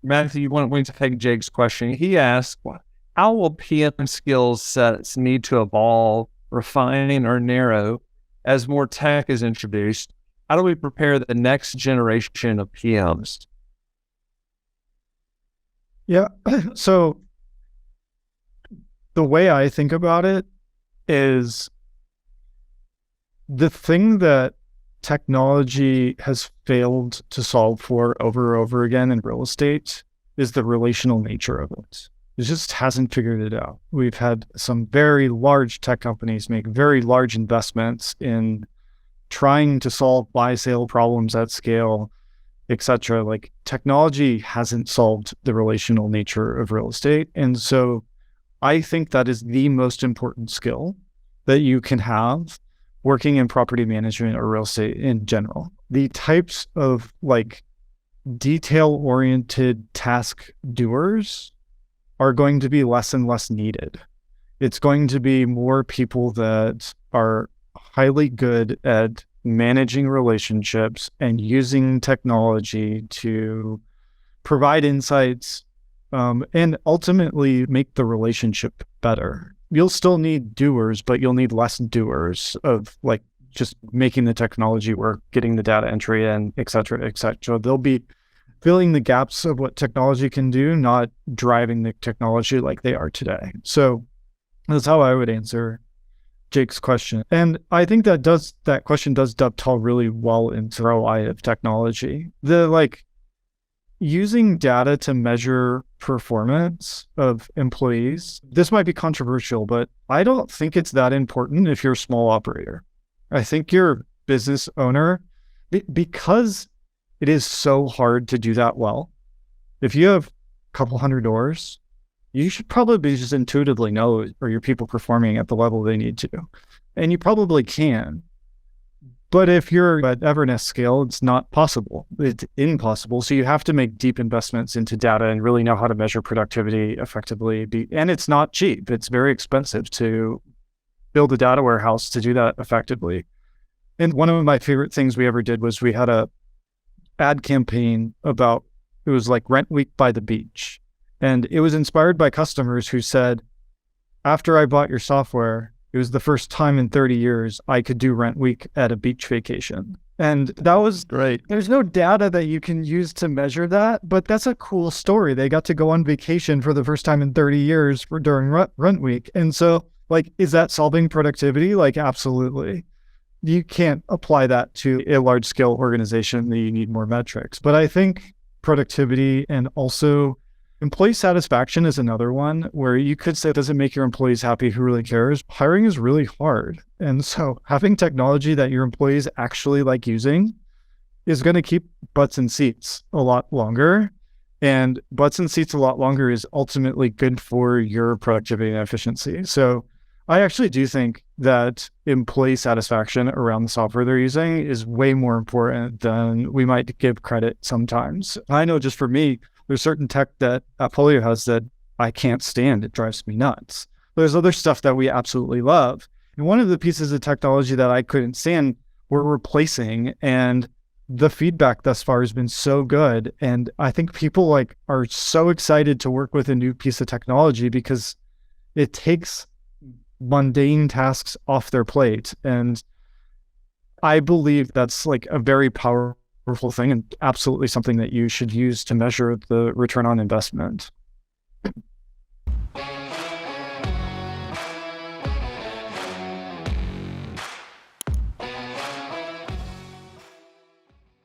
Matthew, you want me to take Jake's question? He asked, how will PM skill sets need to evolve, refine, or narrow as more tech is introduced? How do we prepare the next generation of PMs? Yeah. So the way I think about it is the thing that technology has failed to solve for over and over again in real estate is the relational nature of it. It just hasn't figured it out. We've had some very large tech companies make very large investments in trying to solve buy-sale problems at scale, etc. Like technology hasn't solved the relational nature of real estate. And so I think that is the most important skill that you can have working in property management or real estate in general. The types of like detail-oriented task doers are going to be less and less needed. It's going to be more people that are highly good at managing relationships and using technology to provide insights and ultimately make the relationship better. You'll still need doers, but you'll need less doers of like just making the technology work, getting the data entry in, et cetera, et cetera. They'll be filling the gaps of what technology can do, not driving the technology like they are today. So that's how I would answer Jake's question. And I think that question does dovetail really well into ROI of technology. The like using data to measure performance of employees. This might be controversial, but I don't think it's that important if you're a small operator. I think your business owner, because it is so hard to do that well. If you have a couple hundred doors, you should probably just intuitively know, are your people performing at the level they need to? And you probably can. But if you're at Evernest scale, it's not possible. It's impossible. So you have to make deep investments into data and really know how to measure productivity effectively. And it's not cheap. It's very expensive to build a data warehouse to do that effectively. And one of my favorite things we ever did was we had a ad campaign about, it was like Rent Week by the beach. And it was inspired by customers who said, after I bought your software, it was the first time in 30 years I could do Rent Week at a beach vacation. And that was great. There's no data that you can use to measure that, but that's a cool story. They got to go on vacation for the first time in 30 years during Rent Week. And so, like, is that solving productivity? Like, absolutely. You can't apply that to a large scale organization that you need more metrics. But I think productivity and also employee satisfaction is another one where you could say, does it make your employees happy? Who really cares? Hiring is really hard. And so having technology that your employees actually like using is going to keep butts in seats a lot longer. And butts in seats a lot longer is ultimately good for your productivity and efficiency. So I actually do think that employee satisfaction around the software they're using is way more important than we might give credit sometimes. I know just for me, there's certain tech that AppFolio has that I can't stand. It drives me nuts. There's other stuff that we absolutely love. And one of the pieces of technology that I couldn't stand we're replacing, and the feedback thus far has been so good. And I think people like are so excited to work with a new piece of technology because it takes mundane tasks off their plate. And I believe that's like a very powerful thing and absolutely something that you should use to measure the return on investment.